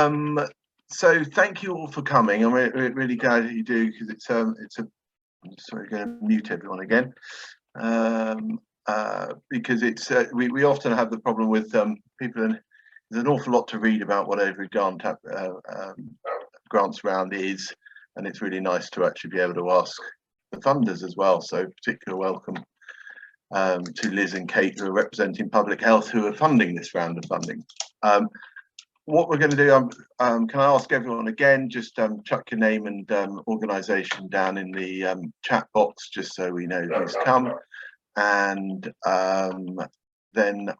So thank you all for coming. I'm really glad that you do, because it's a. I'm sorry, going to mute everyone again, because it's we often have the problem with people, and there's an awful lot to read about what every grants round is, and it's really nice to actually be able to ask the funders as well. So particular welcome to Liz and Kate, who are representing Public Health, who are funding this round of funding. What we're going to do, can I ask everyone again, just chuck your name and organisation down in the chat box, just so we know who's come. And then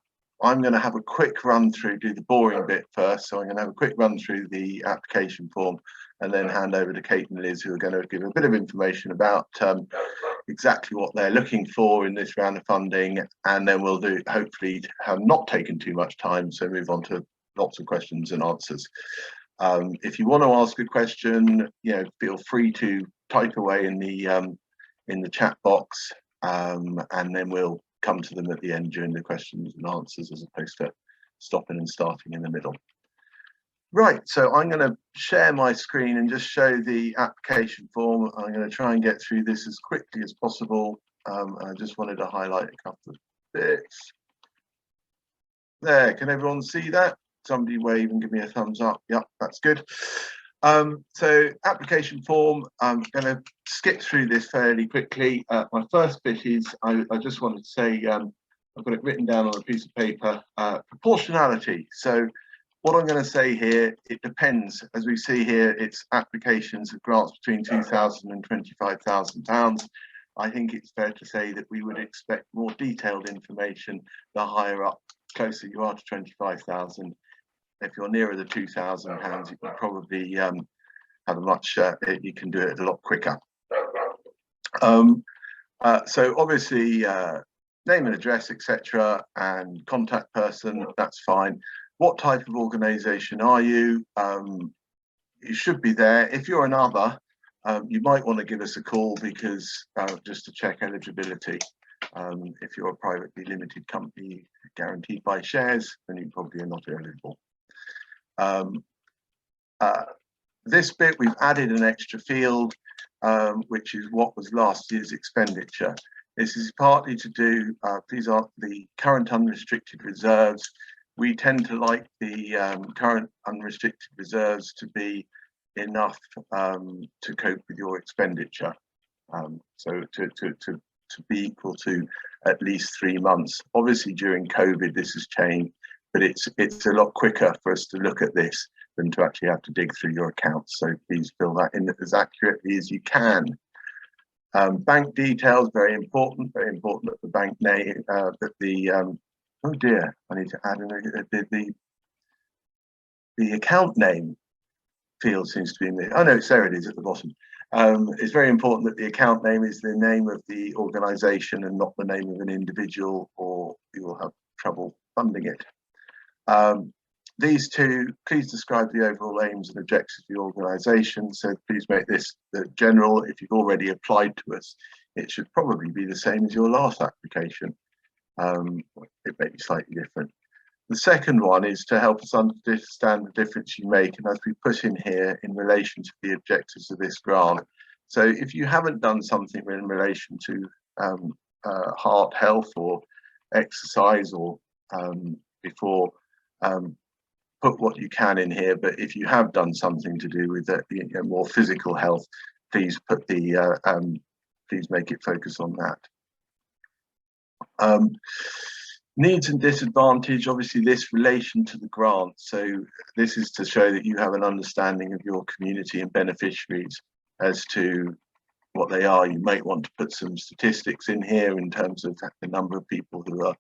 I'm going to have a quick run through, do the boring bit first. So I'm going to have a quick run through the application form, and then hand over to Kate and Liz, who are going to give a bit of information about exactly what they're looking for in this round of funding. And then we'll do, hopefully have not taken too much time, so move on to lots of questions and answers. If you want to ask a question, feel free to type away in the chat box, and then we'll come to them at the end during the questions and answers, as opposed to stopping and starting in the middle. Right, so I'm going to share my screen and just show the application form. I'm going to try and get through this as quickly as possible. I just wanted to highlight a couple of bits. There, can everyone see that? Somebody wave and give me a thumbs up. Yep, that's good. So application form, I'm going to skip through this fairly quickly. My first bit is, I just wanted to say, I've got it written down on a piece of paper, proportionality. So what I'm going to say here, it depends. As we see here, it's applications of grants between £2,000 and £25,000. I think it's fair to say that we would expect more detailed information the higher up, closer you are to 25,000. If you're nearer the £2,000, you can probably have a much, you can do it a lot quicker. So obviously, name and address, etc., and contact person, that's fine. What type of organisation are you? You should be there. If you're another, you might want to give us a call, because just to check eligibility. If you're a privately limited company guaranteed by shares, then you probably are not eligible. This bit, we've added an extra field, which is what was last year's expenditure. This is partly to do, these are the current unrestricted reserves. We tend to like the current unrestricted reserves to be enough to cope with your expenditure. So to be equal to at least 3 months. Obviously during COVID this has changed, but it's a lot quicker for us to look at this than to actually have to dig through your accounts. So please fill that in as accurately as you can. Bank details, very important that the bank name, that the, oh dear, I need to add the account name field seems to be in there. Oh no, there it is at the bottom. It's very important that the account name is the name of the organisation and not the name of an individual, or you will have trouble funding it. These two, please describe the overall aims and objectives of the organisation. So please make this general. If you've already applied to us, it should probably be the same as your last application. It may be slightly different. The second one is to help us understand the difference you make, and as we put in here, in relation to the objectives of this grant. So if you haven't done something in relation to heart health or exercise or before, put what you can in here. But if you have done something to do with more physical health, please put the please make it focus on that. Needs and disadvantage, obviously this relation to the grant. So this is to show that you have an understanding of your community and beneficiaries as to what they are. You might want to put some statistics in here in terms of the number of people who are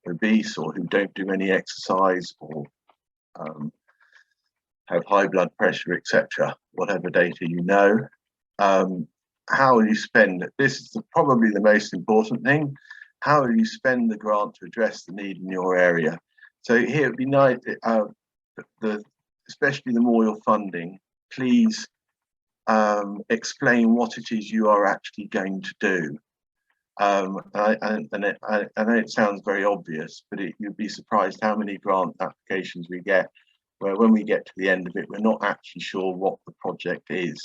obese or who don't do any exercise or have high blood pressure, etc. Whatever data you know. How will you spend it? This is probably the most important thing. How will you spend the grant to address the need in your area? So here it'd be nice, especially the more you're funding, please explain what it is you are actually going to do. I know it sounds very obvious, but you'd be surprised how many grant applications we get where when we get to the end of it, we're not actually sure what the project is.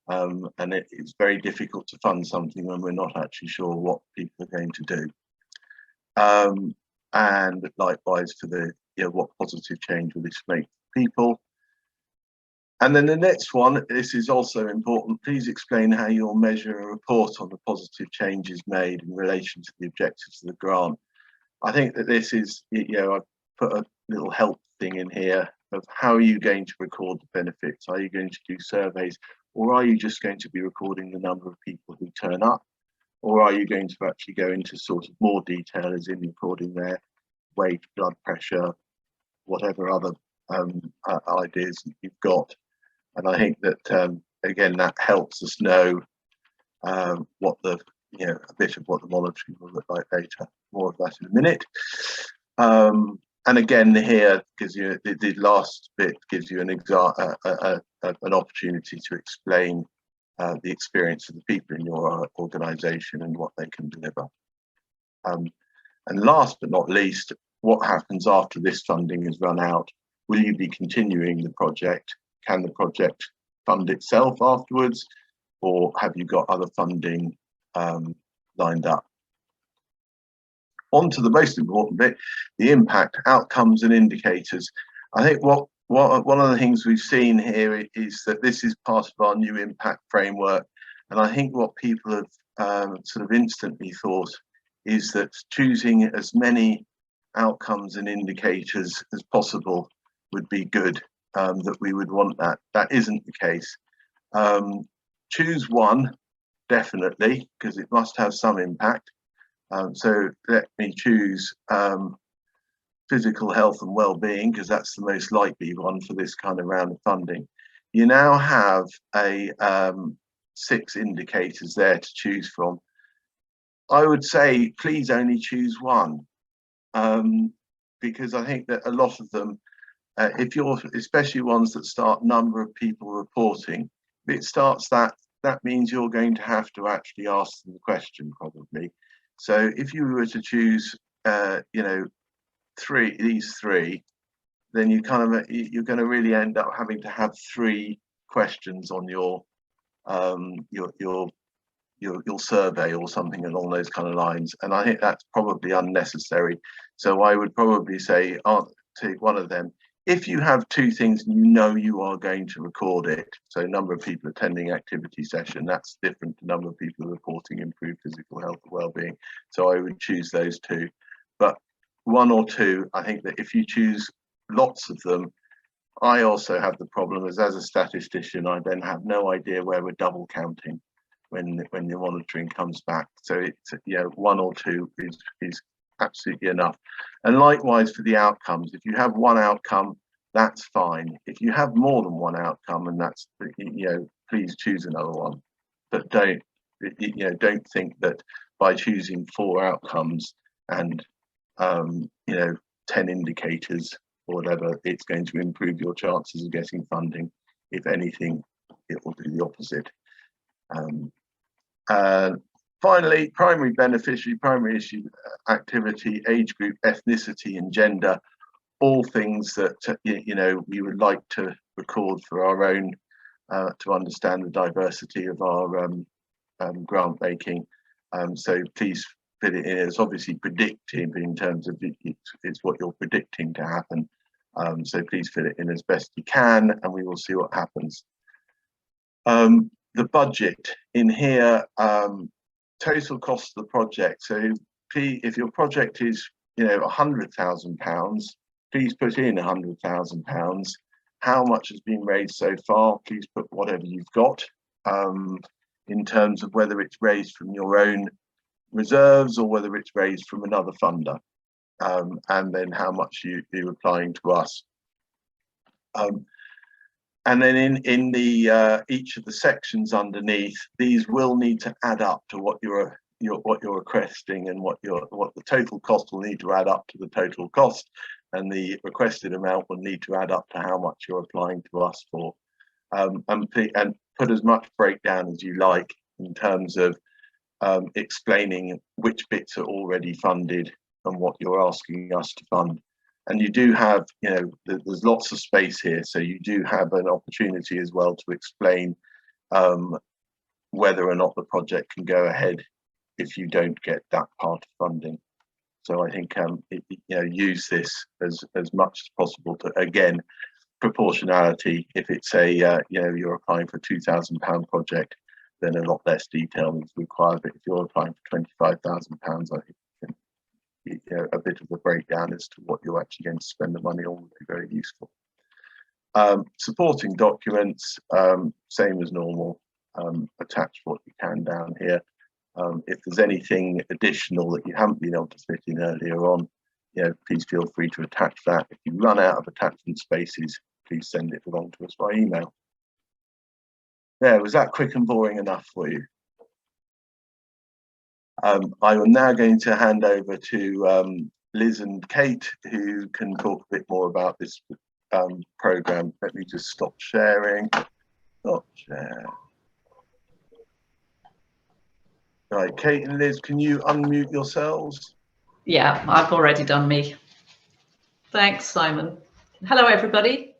And it's very difficult to fund something when we're not actually sure what people are going to do. And likewise for the, what positive change will this make for people? And then the next one, this is also important. Please explain how you'll measure and report on the positive changes made in relation to the objectives of the grant. I think that this is, I've put a little help thing in here of how are you going to record the benefits? Are you going to do surveys, or are you just going to be recording the number of people who turn up? Or are you going to actually go into sort of more detail, as in recording their weight, blood pressure, whatever other ideas that you've got? And I think that, again, that helps us know what the, a bit of what the monitoring will look like later. More of that in a minute. And again, here gives you the last bit gives you an opportunity to explain the experience of the people in your organisation and what they can deliver. And last but not least, what happens after this funding is run out? Will you be continuing the project? Can the project fund itself afterwards, or have you got other funding lined up? On to the most important bit, the impact, outcomes and indicators. I think one of the things we've seen here is that this is part of our new impact framework. And I think what people have sort of instantly thought is that choosing as many outcomes and indicators as possible would be good, that we would want that. That isn't the case. Choose one, definitely, because it must have some impact. So let me choose physical health and well-being, because that's the most likely one for this kind of round of funding. You now have 6 indicators there to choose from. I would say please only choose one, because I think that a lot of them, if you're, especially ones that start number of people reporting, if it starts that means you're going to have to actually ask them the question probably. So if you were to choose, these three, then you kind of you're going to really end up having to have 3 questions on your survey or something along those kind of lines, and I think that's probably unnecessary. So I would probably say take one of them. If you have 2 things and you are going to record it, so number of people attending activity session, that's different to number of people reporting improved physical health and well-being. So I would choose those 2. But 1 or 2, I think that if you choose lots of them, I also have the problem as a statistician, I then have no idea where we're double counting when the monitoring comes back. So it's 1 or 2 is absolutely enough. And likewise for the outcomes, if you have 1 outcome, that's fine. If you have more than 1 outcome, and that's, please choose another one. But don't think that by choosing 4 outcomes and 10 indicators or whatever, it's going to improve your chances of getting funding. If anything, it will do the opposite. Finally, primary beneficiary, primary issue, activity, age group, ethnicity and gender, all things that we would like to record for our own, to understand the diversity of our grant making. So please fit it in. It's obviously predictive in terms of it's what you're predicting to happen. So please fit it in as best you can, and we will see what happens. The budget in here, total cost of the project. So if your project is £100,000, please put in £100,000. How much has been raised so far? Please put whatever you've got, in terms of whether it's raised from your own reserves or whether it's raised from another funder, and then how much you're applying to us. And then in the each of the sections underneath, these will need to add up to what you're requesting, and what the total cost will need to add up to the total cost, and the requested amount will need to add up to how much you're applying to us for. And put as much breakdown as you like in terms of explaining which bits are already funded and what you're asking us to fund. And you do have, you know, there's lots of space here, so you do have an opportunity as well to explain whether or not the project can go ahead if you don't get that part of funding. So I think you know, use this as much as possible to, again, proportionality. If it's a you know, you're applying for a £2,000 project, then a lot less detail is required. But if you're applying for £25,000, I think you know, a bit of a breakdown as to what you're actually going to spend the money on would be very useful. Supporting documents, same as normal. Attach what you can down here. If there's anything additional that you haven't been able to fit in earlier on, you know, please feel free to attach that. If you run out of attachment spaces, please send it along to us by email. There, was that quick and boring enough for you? I am now going to hand over to Liz and Kate, who can talk a bit more about this programme. Let me just stop sharing. Stop share. Right, Kate and Liz, can you unmute yourselves? Yeah, I've already done me. Thanks, Simon. Hello, everybody.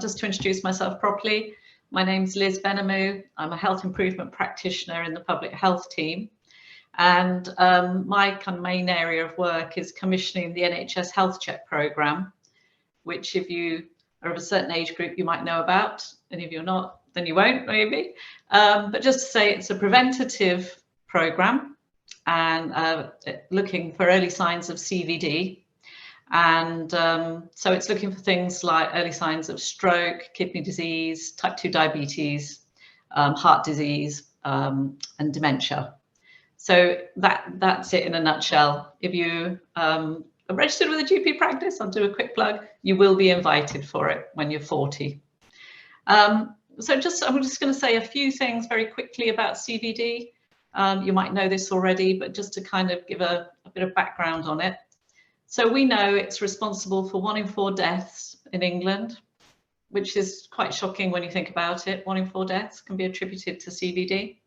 Just to introduce myself properly, my name's Liz Benamu. I'm a health improvement practitioner in the public health team. And my kind of main area of work is commissioning the NHS Health Check programme, which if you are of a certain age group, you might know about. And if you're not, then you won't, maybe. But just to say, it's a preventative programme and looking for early signs of CVD. And so it's looking for things like early signs of stroke, kidney disease, type 2 diabetes, heart disease, and dementia. So that's it in a nutshell. If you are registered with a GP practice, I'll do a quick plug, you will be invited for it when you're 40. So I'm just going to say a few things very quickly about CVD. You might know this already, but just to kind of give a bit of background on it. So we know it's responsible for 1 in 4 deaths in England, which is quite shocking when you think about it. 1 in 4 deaths can be attributed to CVD.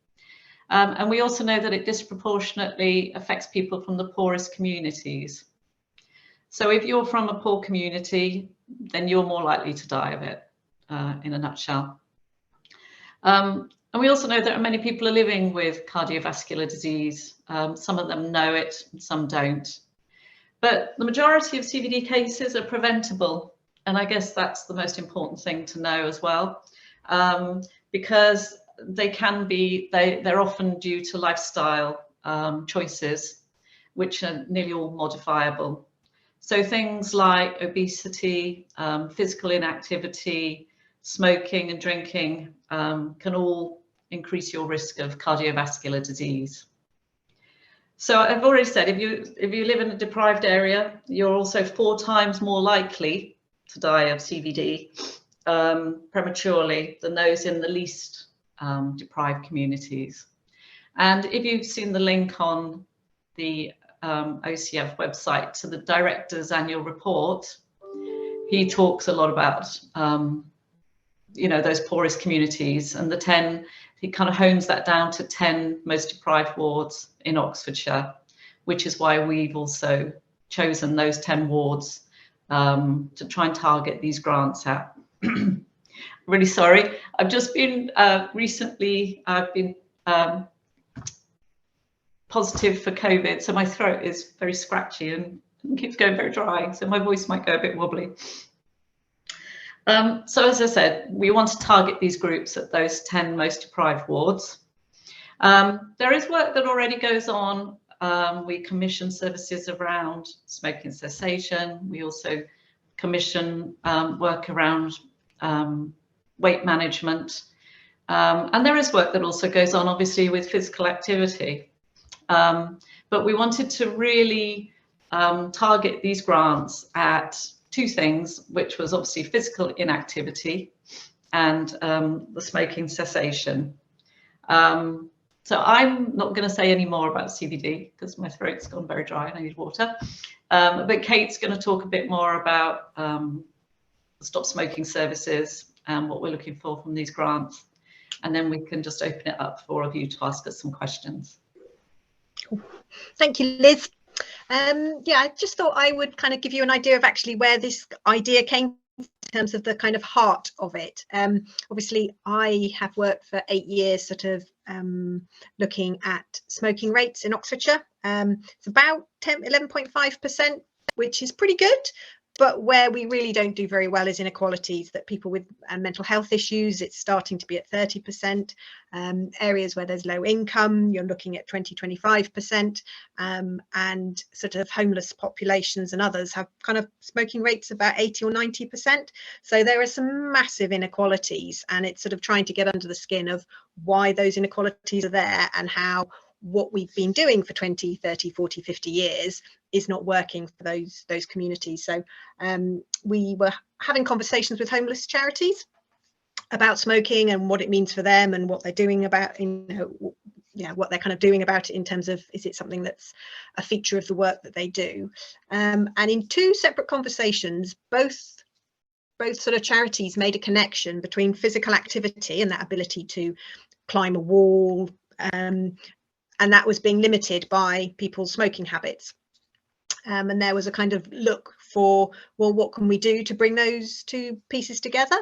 And we also know that it disproportionately affects people from the poorest communities. So if you're from a poor community, then you're more likely to die of it, in a nutshell. And we also know that many people are living with cardiovascular disease. Some of them know it, and some don't. But the majority of CVD cases are preventable. And I guess that's the most important thing to know as well, because they can be, they're often due to lifestyle choices, which are nearly all modifiable. So things like obesity, physical inactivity, smoking and drinking can all increase your risk of cardiovascular disease. So I've already said, if you live in a deprived area, you're also 4 times more likely to die of CVD prematurely than those in the least deprived communities. And if you've seen the link on the OCF website to the director's annual report, he talks a lot about you know, those poorest communities, and the 10, he kind of hones that down to 10 most deprived wards in Oxfordshire, which is why we've also chosen those 10 wards to try and target these grants at. Really sorry, I've just been recently, I've been positive for COVID, so my throat is very scratchy and keeps going very dry, so my voice might go a bit wobbly. So as I said, we want to target these groups at those 10 most deprived wards. There is work that already goes on. We commission services around smoking cessation. We also commission work around weight management. And there is work that also goes on, obviously, with physical activity. But we wanted to really target these grants at 2 things, which was obviously physical inactivity and the smoking cessation. So I'm not going to say any more about CVD because my throat's gone very dry and I need water. But Kate's going to talk a bit more about stop smoking services and what we're looking for from these grants. And then we can just open it up for all of you to ask us some questions. Thank you, Liz. Yeah, I just thought I would kind of give you an idea of actually where this idea came in terms of the kind of heart of it. Obviously, I have worked for 8 years sort of looking at smoking rates in Oxfordshire. It's about 11.5%, which is pretty good. But where we really don't do very well is inequalities, that people with mental health issues, it's starting to be at 30%. Areas where there's low income, you're looking at 20-25%. And sort of homeless populations and others have kind of smoking rates about 80 or 90%. So there are some massive inequalities, and it's sort of trying to get under the skin of why those inequalities are there and how what we've been doing for 20, 30, 40, 50 years is not working for those communities. So we were having conversations with homeless charities about smoking and what it means for them and what they're doing about, what they're kind of doing about it in terms of, is it something that's a feature of the work that they do? And in 2 separate conversations, both sort of charities made a connection between physical activity and that ability to climb a wall, and that was being limited by people's smoking habits. And there was a kind of look for, well, what can we do to bring those 2 pieces together?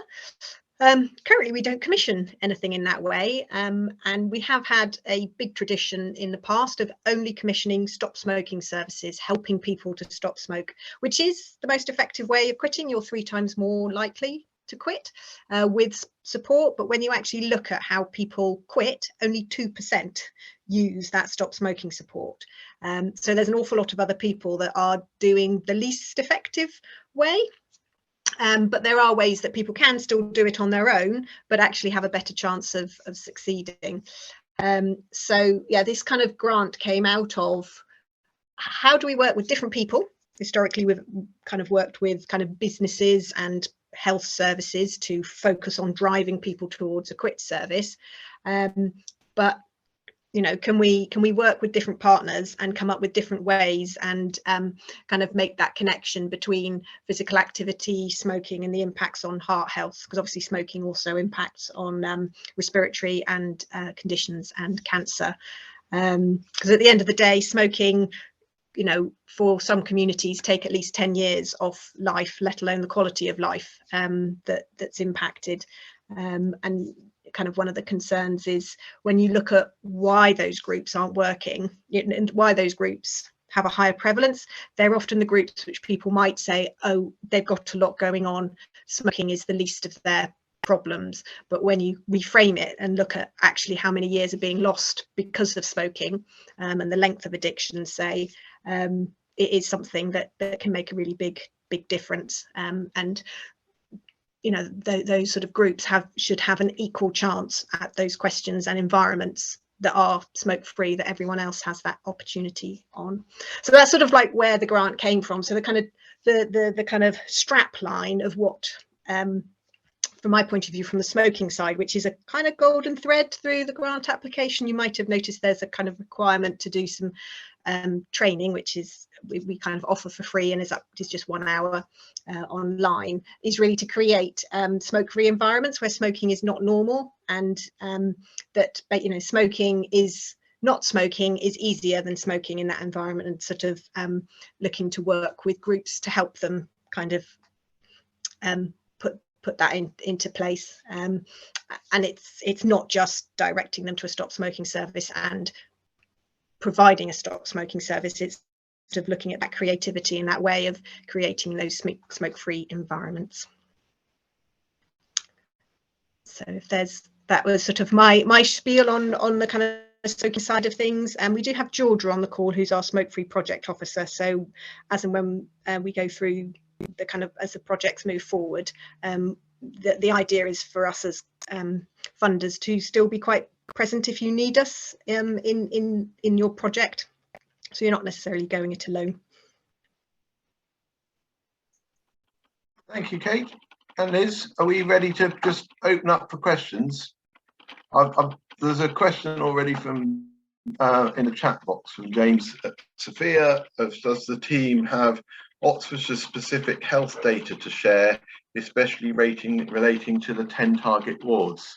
Currently, we don't commission anything in that way, and we have had a big tradition in the past of only commissioning stop smoking services, helping people to stop smoke, which is the most effective way of quitting. You're 3 times more likely to quit with support. But when you actually look at how people quit, only 2% use that stop smoking support. So there's an awful lot of other people that are doing the least effective way. But there are ways that people can still do it on their own, but actually have a better chance of succeeding. So yeah, this kind of grant came out of, how do we work with different people? Historically, we've kind of worked with kind of businesses and health services to focus on driving people towards a quit service. But can we work with different partners and come up with different ways and kind of make that connection between physical activity, smoking, and the impacts on heart health? Because obviously smoking also impacts on respiratory and conditions and cancer. Because at the end of the day, smoking, for some communities take at least 10 years off life, let alone the quality of life that's impacted. And kind of one of the concerns is when you look at why those groups aren't working and why those groups have a higher prevalence, they're often the groups which people might say, oh, they've got a lot going on, smoking is the least of their problems. But when you reframe it and look at actually how many years are being lost because of smoking, and the length of addiction, say, it is something that can make a really big difference. And those sort of groups should have an equal chance at those questions and environments that are smoke free, that everyone else has that opportunity on. So that's sort of like where the grant came from. So the kind of the kind of strap line of what, from my point of view, from the smoking side, which is a kind of golden thread through the grant application. You might have noticed there's a kind of requirement to do some training, which is we kind of offer for free and is just 1 hour online, is really to create smoke-free environments where smoking is not normal, and that not smoking is easier than smoking in that environment, and sort of looking to work with groups to help them kind of put that into place. And it's not just directing them to a stop smoking service and providing a stop smoking service, it's sort of looking at that creativity and that way of creating those smoke-free environments. So that was sort of my spiel on the kind of smoking side of things. And we do have Georgia on the call, who's our smoke-free project officer. So as and when we go through the kind of, as the projects move forward, the idea is for us as funders to still be quite present if you need us in your project, so you're not necessarily going it alone. Thank you, Kate. And Liz, are we ready to just open up for questions? There's a question already from in the chat box from James Sophia of, does the team have Oxfordshire specific health data to share, especially relating to the 10 target wards?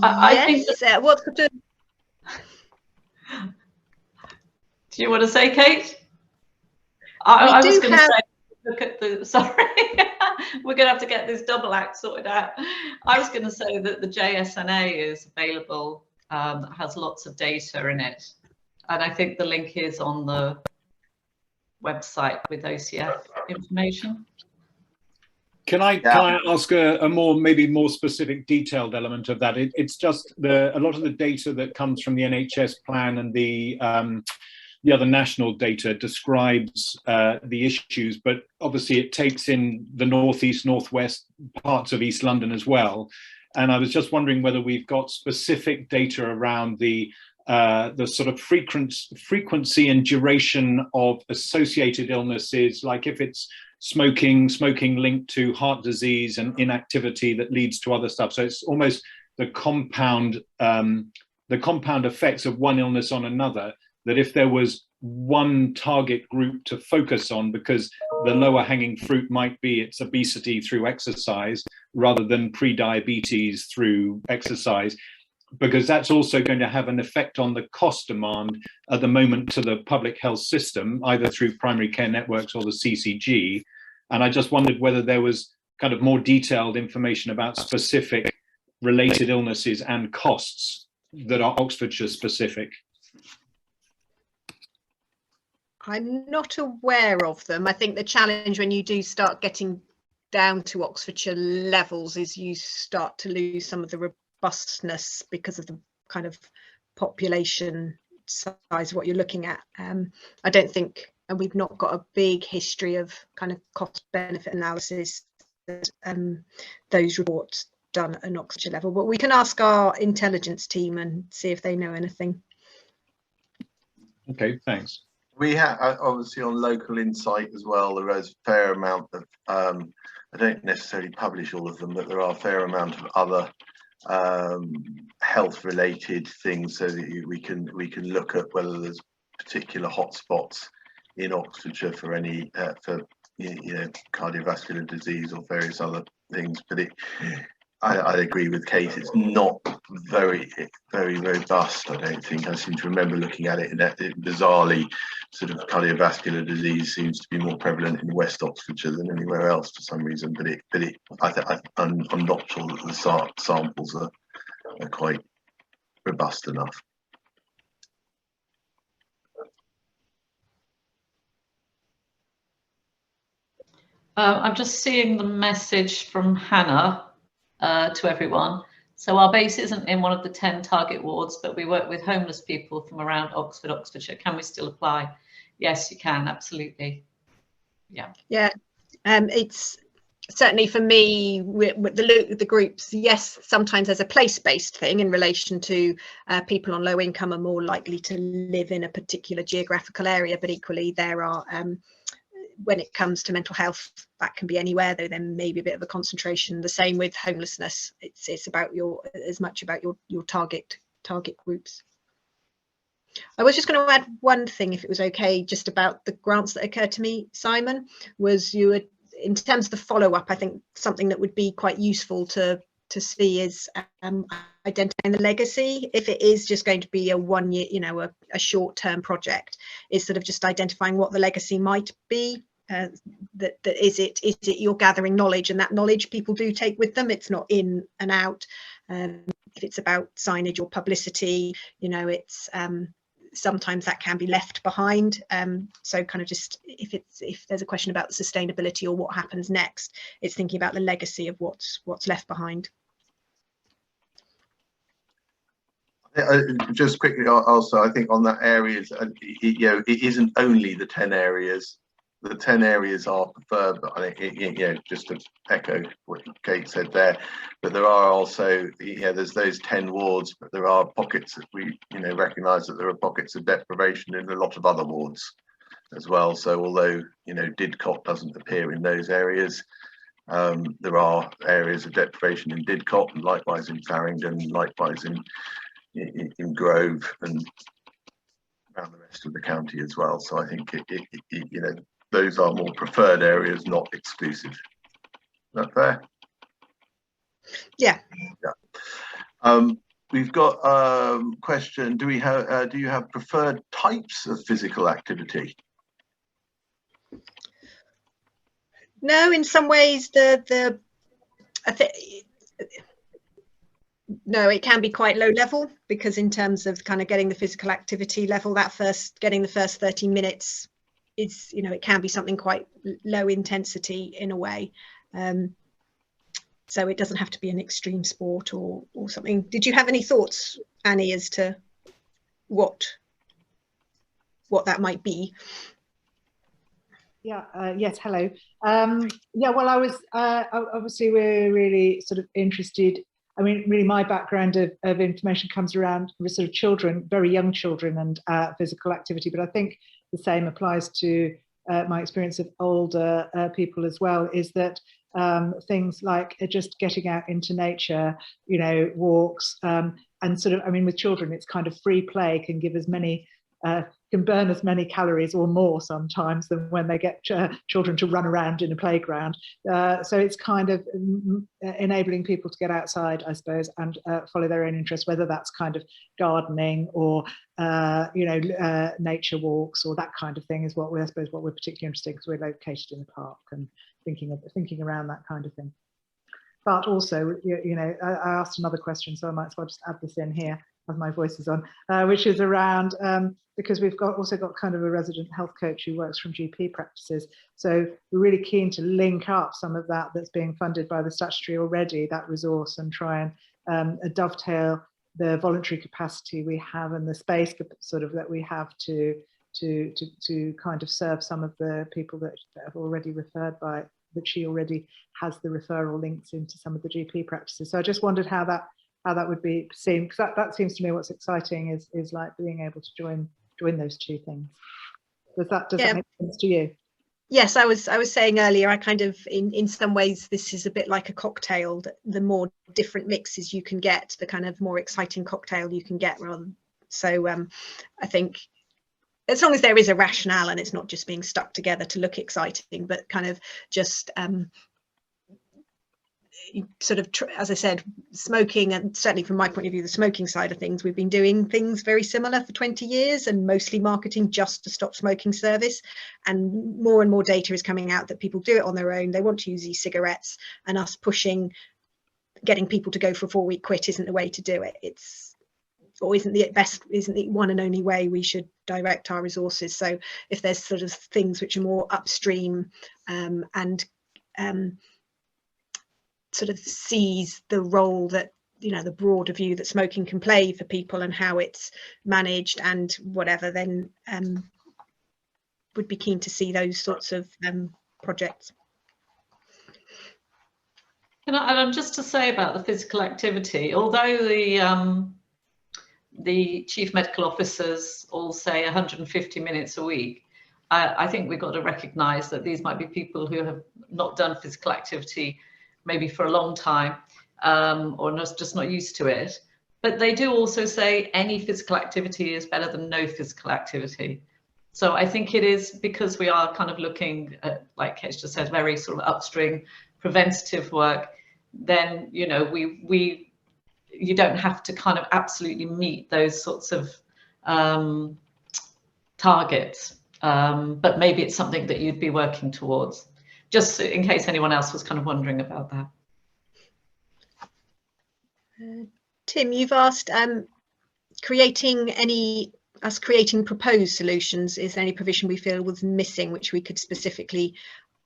I think what sort of... Do you want to say, Kate? I was going to say, look at the, sorry, we're going to have to get this double act sorted out. I was going to say that the JSNA is available, has lots of data in it. And I think the link is on the website with OCF information. Can I ask a maybe more specific detailed element of that? It's just a lot of the data that comes from the NHS plan and the other national data describes the issues, but obviously it takes in the northeast, northwest parts of East London as well. And I was just wondering whether we've got specific data around the sort of frequency and duration of associated illnesses, like if it's smoking linked to heart disease and inactivity that leads to other stuff. So it's almost the compound effects of one illness on another, that if there was one target group to focus on, because the lower hanging fruit might be it's obesity through exercise rather than pre-diabetes through exercise, because that's also going to have an effect on the cost demand at the moment to the public health system, either through primary care networks or the CCG. And I just wondered whether there was kind of more detailed information about specific related illnesses and costs that are Oxfordshire specific. I'm not aware of them. I think the challenge when you do start getting down to Oxfordshire levels is you start to lose some of the robustness because of the kind of population size of what you're looking at. I don't think, and we've not got a big history of kind of cost benefit analysis, those reports done at an Oxfordshire level, but we can ask our intelligence team and see if they know anything. Okay, thanks. We have obviously on local insight as well, there is a fair amount of I don't necessarily publish all of them, but there are a fair amount of other health related things, so that we can look at whether there's particular hotspots in Oxfordshire for any for cardiovascular disease or various other things. But I agree with Kate, it's not very robust. I don't think. I seem to remember looking at it, and that bizarrely sort of cardiovascular disease seems to be more prevalent in West Oxfordshire than anywhere else for some reason. I'm not sure that the samples are quite robust enough. I'm just seeing the message from Hannah to everyone. So our base isn't in one of the 10 target wards, but we work with homeless people from around Oxford, Oxfordshire. Can we still apply? Yes, you can, absolutely. Yeah. Yeah, it's certainly for me with the groups. Yes, sometimes there's a place-based thing in relation to people on low income are more likely to live in a particular geographical area, but equally there are when it comes to mental health, that can be anywhere, though there may be a bit of a concentration. The same with homelessness. It's about as much about your target groups. I was just going to add one thing, if it was okay, just about the grants that occurred to me, Simon, was you were, in terms of the follow-up, I think something that would be quite useful to see is identifying the legacy. If it is just going to be a 1 year, a short-term project, is sort of just identifying what the legacy might be. That is it you're gathering knowledge, and that knowledge people do take with them. It's not in and out. If it's about signage or publicity, it's sometimes that can be left behind. So kind of just if there's a question about the sustainability or what happens next, it's thinking about the legacy of what's left behind. Just quickly, also, I think on that areas, it isn't only the 10 areas. The 10 areas are preferred, but I think, just to echo what Kate said there, but there are also, there's those 10 wards, but there are pockets that we, recognise that there are pockets of deprivation in a lot of other wards as well. So although, Didcot doesn't appear in those areas, there are areas of deprivation in Didcot, and likewise in Farringdon, likewise in Grove, and around the rest of the county as well. So I think those are more preferred areas, not exclusive. Is that fair? Yeah. Yeah. We've got a question. Do you have preferred types of physical activity? No, in some ways no, it can be quite low level, because in terms of kind of getting the physical activity level, getting the first 30 minutes is, it can be something quite low intensity in a way. So it doesn't have to be an extreme sport or something. Did you have any thoughts, Annie, as to what that might be? Yeah, yes, hello. Yeah, well, I was, obviously we're really sort of interested. I mean, really my background of information comes around with sort of children, very young children, and physical activity, but I think the same applies to my experience of older people as well, is that things like just getting out into nature, walks, and sort of, I mean, with children, it's kind of free play, can give as many, can burn as many calories or more sometimes than when they get children to run around in a playground. So it's kind of enabling people to get outside, I suppose, and follow their own interests, whether that's kind of gardening or nature walks or that kind of thing, is what I suppose what we're particularly interested in, because we're located in the park and thinking around that kind of thing. But also, I asked another question, so I might as well just add this in here as my voice is on, which is around, because we've also got kind of a resident health coach who works from GP practices. So we're really keen to link up some of that that's being funded by the statutory already, that resource, and try and dovetail the voluntary capacity we have and the space sort of that we have to kind of serve some of the people that have already referred by, that she already has the referral links into some of the GP practices. So I just wondered how that would be seen, because that seems to me what's exciting is like being able to join those two things. Does that make sense to you? Yes, I was saying earlier, I kind of, in some ways, this is a bit like a cocktail. The more different mixes you can get, the kind of more exciting cocktail you can get. So I think as long as there is a rationale and it's not just being stuck together to look exciting, but kind of just sort of, as I said, smoking, and certainly from my point of view, the smoking side of things, we've been doing things very similar for 20 years and mostly marketing just to stop smoking service. And more data is coming out that people do it on their own. They want to use e-cigarettes, and us getting people to go for a 4-week quit isn't the way to do it. Isn't the one and only way we should direct our resources. So if there's sort of things which are more upstream and sort of sees the role that, the broader view that smoking can play for people and how it's managed and whatever, then would be keen to see those sorts of projects. And just to say about the physical activity, although the chief medical officers all say 150 minutes a week, I think we've got to recognise that these might be people who have not done physical activity maybe for a long time, or just not used to it. But they do also say any physical activity is better than no physical activity. So I think it is because we are kind of looking at, like Kate just said, very sort of upstream preventative work, then, you don't have to kind of absolutely meet those sorts of targets, but maybe it's something that you'd be working towards, just in case anyone else was kind of wondering about that. Tim, you've asked, creating proposed solutions, is there any provision we feel was missing which we could specifically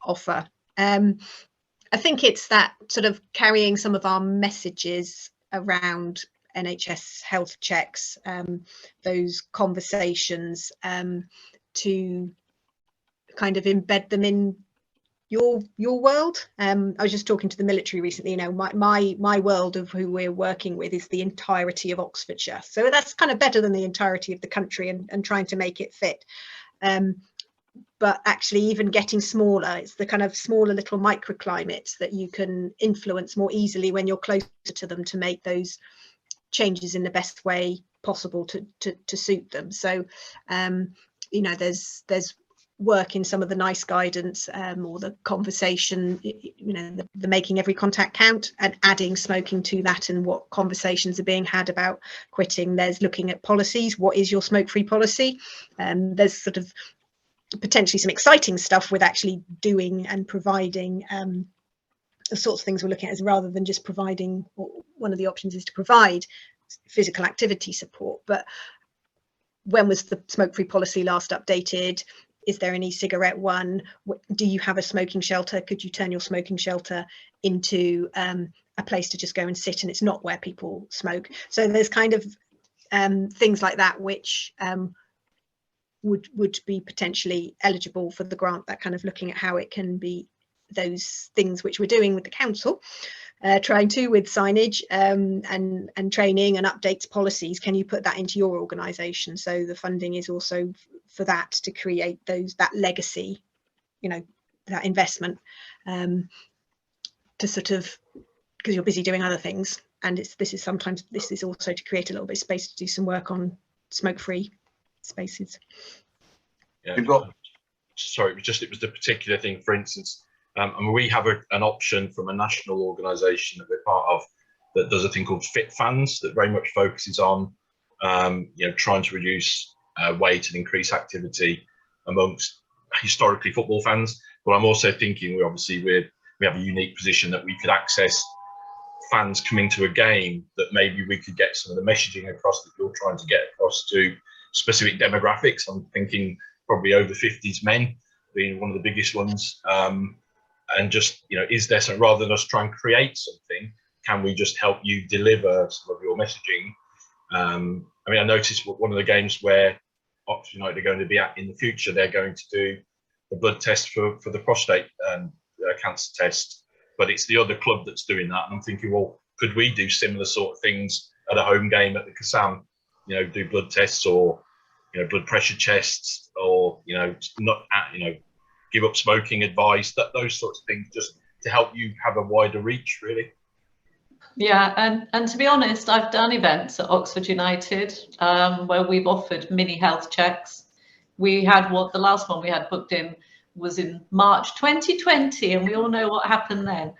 offer? I think it's that sort of carrying some of our messages around NHS health checks, those conversations, to kind of embed them in your world. I was just talking to the military recently. My world of who we're working with is the entirety of Oxfordshire, so that's kind of better than the entirety of the country, and trying to make it fit. But actually, even getting smaller, it's the kind of smaller little microclimates that you can influence more easily when you're closer to them, to make those changes in the best way possible to suit them. So there's work in some of the NICE guidance or the conversation, you know, the making every contact count, and adding smoking to that and what conversations are being had about quitting. There's looking at policies. What is your smoke-free policy? There's sort of potentially some exciting stuff with actually doing and providing the sorts of things we're looking at, as rather than just providing, one of the options is to provide physical activity support. But when was the smoke-free policy last updated? Is there an e-cigarette one? Do you have a smoking shelter? Could you turn your smoking shelter into a place to just go and sit, and it's not where people smoke? So there's kind of things like that which would be potentially eligible for the grant, that kind of looking at how it can be those things which we're doing with the council, trying to with signage and training and updates policies. Can you put that into your organisation? So the funding is also for that, to create that legacy, you know, that investment, to sort of, because you're busy doing other things, and this is also to create a little bit of space to do some work on smoke-free spaces. Yeah, We've got, sorry, it was the particular thing, for instance, I mean, we have an option from a national organisation that we're part of that does a thing called Fit Fans, that very much focuses on you know, trying to reduce weight and increase activity amongst historically football fans. But I'm also thinking we have a unique position that we could access fans coming to a game, that maybe we could get some of the messaging across that you're trying to get across to specific demographics. I'm thinking probably over 50s men being one of the biggest ones. And just, you know, is there some, rather than us try and create something, can we just help you deliver some of your messaging? I mean, I noticed one of the games where Oxford United are going to be at in the future, they're going to do a blood test for the prostate cancer test, but it's the other club that's doing that. And I'm thinking, well, could we do similar sort of things at a home game at the Kassam? You know, do blood tests, or, you know, blood pressure tests, or, you know, not, you know, give up smoking advice, those sorts of things, just to help you have a wider reach, really. Yeah, and to be honest, I've done events at Oxford United where we've offered mini health checks. We had the last one we had booked in was in March 2020, and we all know what happened then.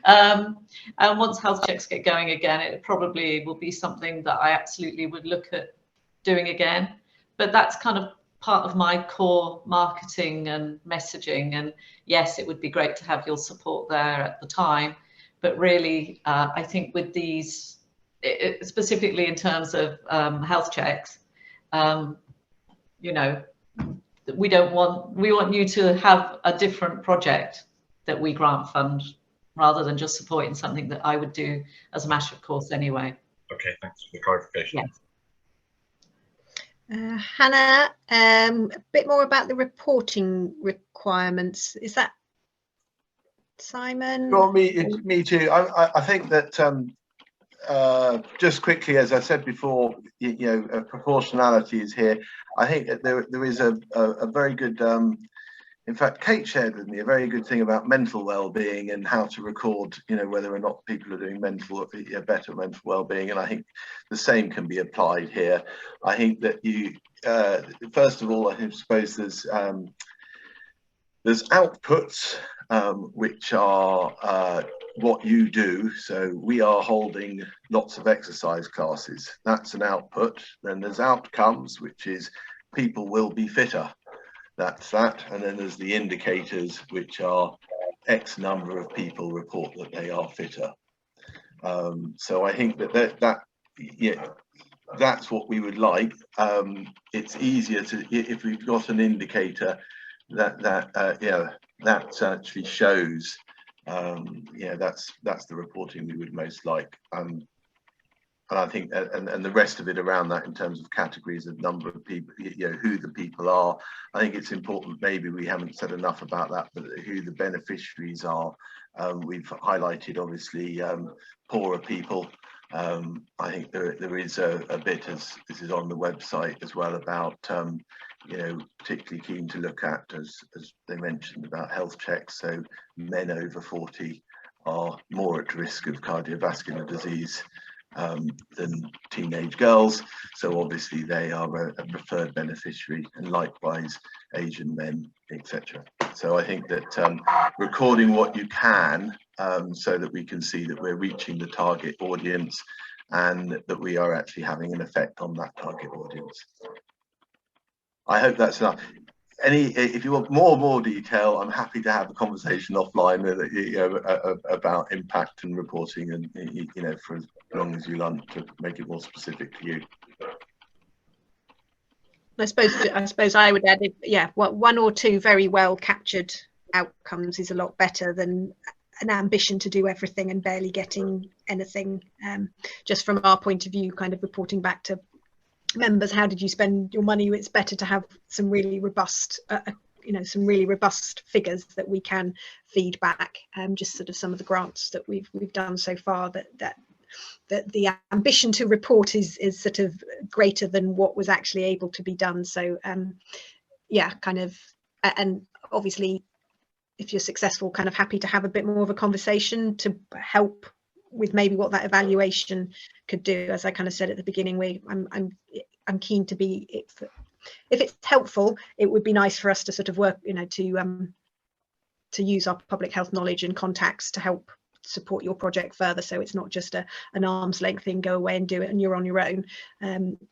And once health checks get going again, it probably will be something that I absolutely would look at doing again. But that's kind of part of my core marketing and messaging. And yes, it would be great to have your support there at the time. But really, I think with these, specifically in terms of health checks, you know, we want you to have a different project that we grant fund, rather than just supporting something that I would do as a matter of course anyway. Okay, thanks for the clarification. Yes. Hannah, a bit more about the reporting requirements. Is that Simon? well, me too. I think that just quickly, as I said before, you know, proportionality is here. I think that there is a very good, in fact, Kate shared with me a very good thing about mental well-being and how to record, you know, whether or not people are doing better mental well-being. And I think the same can be applied here. I think that you, first of all, I suppose there's outputs, which are what you do. So we are holding lots of exercise classes. That's an output. Then there's outcomes, which is people will be fitter. That's that. And then there's the indicators, which are X number of people report that they are fitter. So I think that yeah, that's what we would like. It's easier to, if we've got an indicator that actually shows, yeah, that's the reporting we would most like. And I think, and the rest of it around that in terms of categories of number of people, you know, who the people are. I think it's important, maybe we haven't said enough about that, but who the beneficiaries are. We've highlighted, obviously, poorer people. I think there is a bit, as this is on the website as well, about, you know, particularly keen to look at, as they mentioned, about health checks. So men over 40 are more at risk of cardiovascular disease than teenage girls. So obviously they are a preferred beneficiary, and likewise Asian men, etc. So I think that recording what you can so that we can see that we're reaching the target audience and that we are actually having an effect on that target audience. I hope that's enough. If you want more detail, I'm happy to have a conversation offline about impact and reporting, and for as long as you want to make it more specific to you. I suppose I would add, one or two very well captured outcomes is a lot better than an ambition to do everything and barely getting anything. Just from our point of view, kind of reporting back to members, how did you spend your money? It's better to have some really robust figures that we can feed back. Just sort of some of the grants that we've done so far, that the ambition to report is sort of greater than what was actually able to be done. So kind of, and obviously if you're successful, kind of happy to have a bit more of a conversation to help with maybe what that evaluation could do. As I kind of said at the beginning, I'm keen to be, if it's helpful, it would be nice for us to sort of work, to use our public health knowledge and contacts to help support your project further. So it's not just an arm's length thing, go away and do it and you're on your own.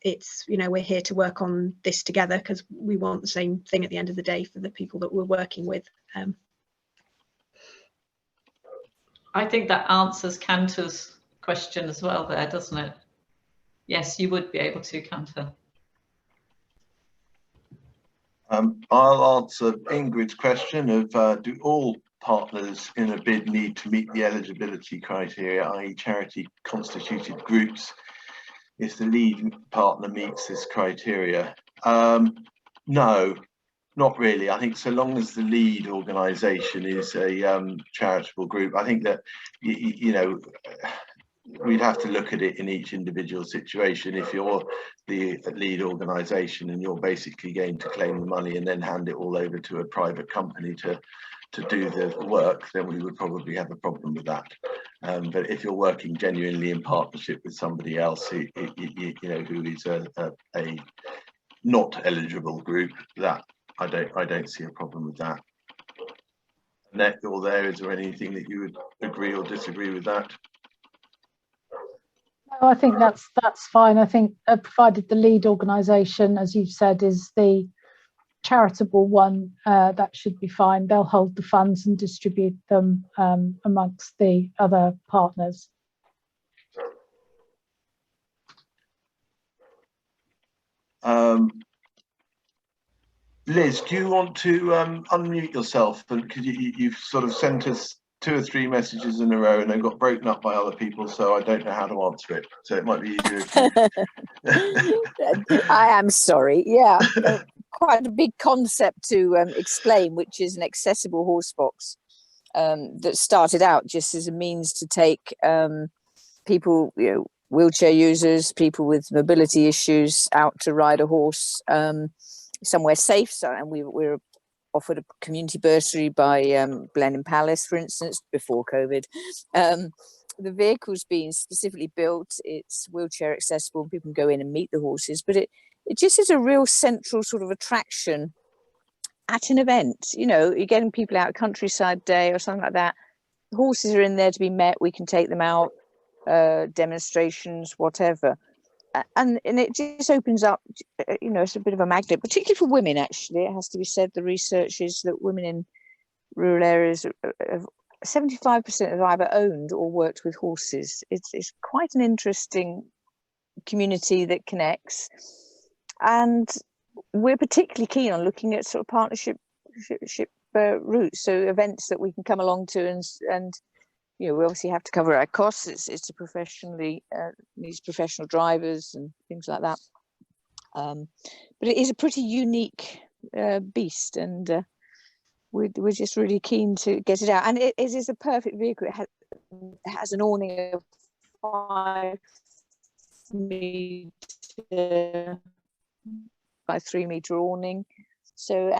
It's, we're here to work on this together because we want the same thing at the end of the day for the people that we're working with. I think that answers Cantor's question as well there, doesn't it? Yes, you would be able to, Cantor. I'll answer Ingrid's question of do all partners in a bid need to meet the eligibility criteria, i.e. charity constituted groups, if the lead partner meets this criteria? No, not really. I think so long as the lead organisation is a charitable group, I think that, we'd have to look at it in each individual situation. If you're the lead organisation and you're basically going to claim the money and then hand it all over to a private company to do the work, then we would probably have a problem with that. But if you're working genuinely in partnership with somebody else who is a not eligible group, that I don't see a problem with that. Annette, or is there anything that you would agree or disagree with that? No, I think that's fine. I think provided the lead organisation, as you've said, is the charitable one, that should be fine. They'll hold the funds and distribute them amongst the other partners. Liz, do you want to unmute yourself? Because you've sort of sent us 2 or 3 messages in a row and they got broken up by other people, so I don't know how to answer it. So it might be easier. I am sorry. Yeah, quite a big concept to explain, which is an accessible horse box that started out just as a means to take people, wheelchair users, people with mobility issues out to ride a horse somewhere safe. So, and we were offered a community bursary by Blenheim Palace, for instance, before COVID. The vehicle's been specifically built, it's wheelchair accessible, and people can go in and meet the horses, but it just is a real central sort of attraction at an event. You're getting people out, countryside day or something like that. The horses are in there to be met, we can take them out, demonstrations, whatever. And it just opens up, it's a bit of a magnet, particularly for women, actually. It has to be said, the research is that women in rural areas, 75% have either owned or worked with horses. It's quite an interesting community that connects. And we're particularly keen on looking at sort of partnership routes, so events that we can come along to and we obviously have to cover our costs. It's a professionally needs professional drivers and things like that. But it is a pretty unique beast, and we're just really keen to get it out. And it is a perfect vehicle. It has an awning of 5 metre by 3 metre awning. So,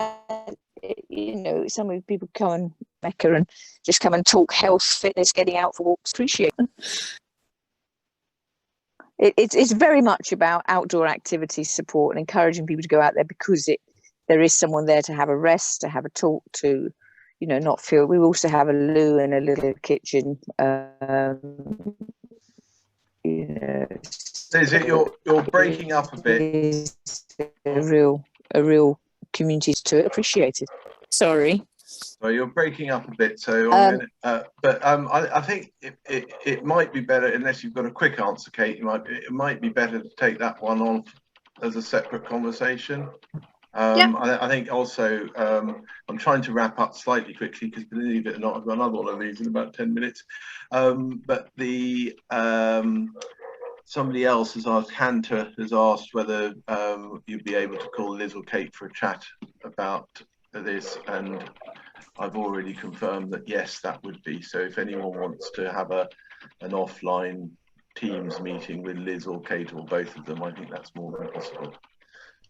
some people come and Mecca and just come and talk health, fitness, getting out for walks. Appreciate them. it's very much about outdoor activity support and encouraging people to go out there, because there is someone there to have a rest, to have a talk, to, you know, not feel. We also have a loo and a little kitchen. You know, So is it you're breaking up a bit? It's a real community to appreciate it. Sorry. Well, you're breaking up a bit, so I think it might be better, unless you've got a quick answer, Kate. It might be better to take that one on as a separate conversation. I think also I'm trying to wrap up slightly quickly, because believe it or not, I've got another one of these in about 10 minutes. But the somebody else has asked, Hunter has asked whether you'd be able to call Liz or Kate for a chat about this, and I've already confirmed that yes, that would be. So if anyone wants to have an offline Teams meeting with Liz or Kate or both of them, I think that's more than possible.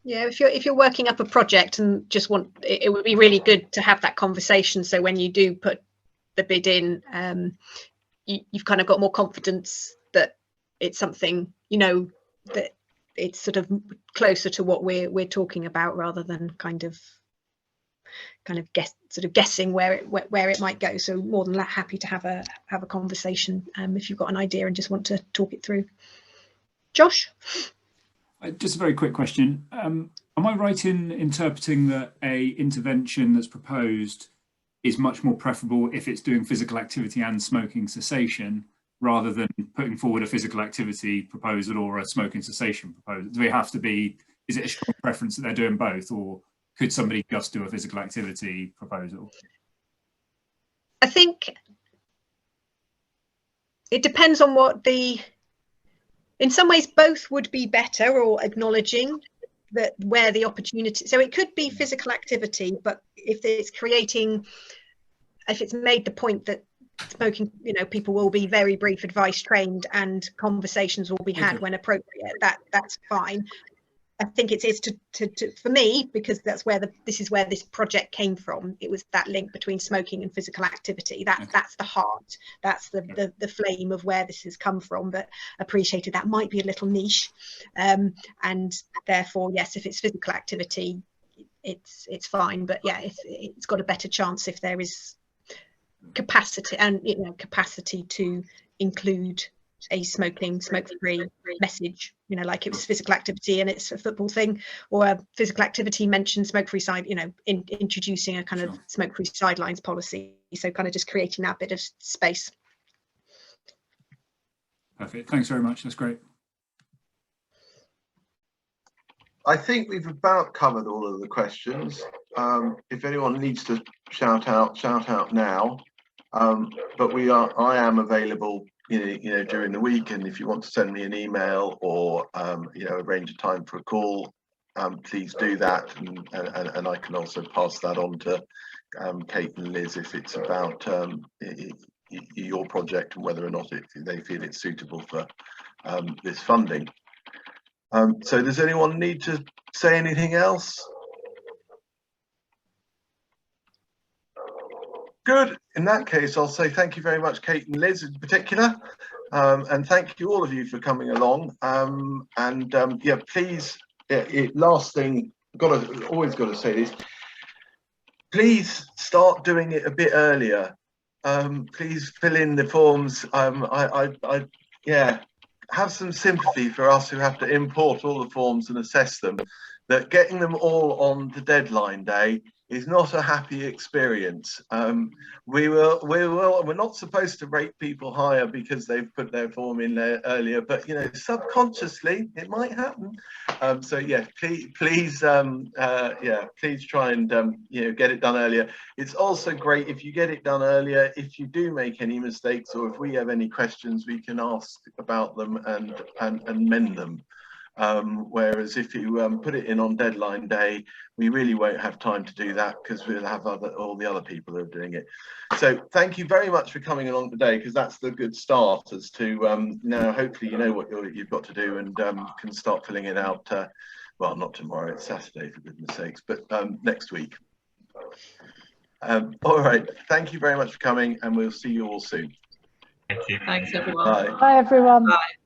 Yeah, if you're working up a project and just want, it would be really good to have that conversation. So when you do put the bid in, you've kind of got more confidence that it's something, you know, that it's sort of closer to what we're talking about, rather than kind of guessing where it might go. So more than happy to have a conversation if you've got an idea and just want to talk it through. Josh? Just a very quick question. Am I right in interpreting that a intervention that's proposed is much more preferable if it's doing physical activity and smoking cessation, rather than putting forward a physical activity proposal or a smoking cessation proposal? Do they have to be, is it a strong preference that they're doing both, or could somebody just do a physical activity proposal? I think it depends on in some ways both would be better, or acknowledging that where the opportunity, so it could be physical activity, but if it's made the point that smoking, you know, people will be very brief advice trained and conversations will be had when appropriate, that's fine. I think it is to for me, because that's where this is where this project came from. It was that link between smoking and physical activity. That's the heart. That's the flame of where this has come from. But appreciated that might be a little niche, and therefore, yes, if it's physical activity, it's fine. But yeah, it's got a better chance if there is capacity, and capacity to include a smoke-free message, you know, like it was physical activity and it's a football thing, or a physical activity mentioned smoke-free side, you know, introducing a kind of smoke-free sidelines policy. So kind of just creating that bit of space. Perfect. Thanks very much. That's great. I think we've about covered all of the questions. If anyone needs to shout out now. But I am available, you know, during the week, and if you want to send me an email or arrange a time for a call, please do that, and I can also pass that on to Kate and Liz if it's about your project and whether or not they feel it's suitable for this funding. So does anyone need to say anything else? Good. In that case, I'll say thank you very much, Kate and Liz in particular, and thank you all of you for coming along. Yeah, please. Last thing, always got to say this. Please start doing it a bit earlier. Please fill in the forms. Yeah, have some sympathy for us who have to import all the forms and assess them. That getting them all on the deadline day is not a happy experience. We're not supposed to rate people higher because they've put their form in there earlier, but you know, subconsciously it might happen. So yeah, please try and get it done earlier. It's also great if you get it done earlier. If you do make any mistakes or if we have any questions, we can ask about them and mend them. Whereas if you put it in on deadline day, we really won't have time to do that because we'll have all the other people who are doing it. So thank you very much for coming along today, because that's the good start as to now hopefully you know what you've got to do and can start filling it out. Well, not tomorrow, it's Saturday for goodness sakes, but next week. All right, thank you very much for coming, and we'll see you all soon. Thank you. Thanks everyone. Bye. Bye everyone. Bye.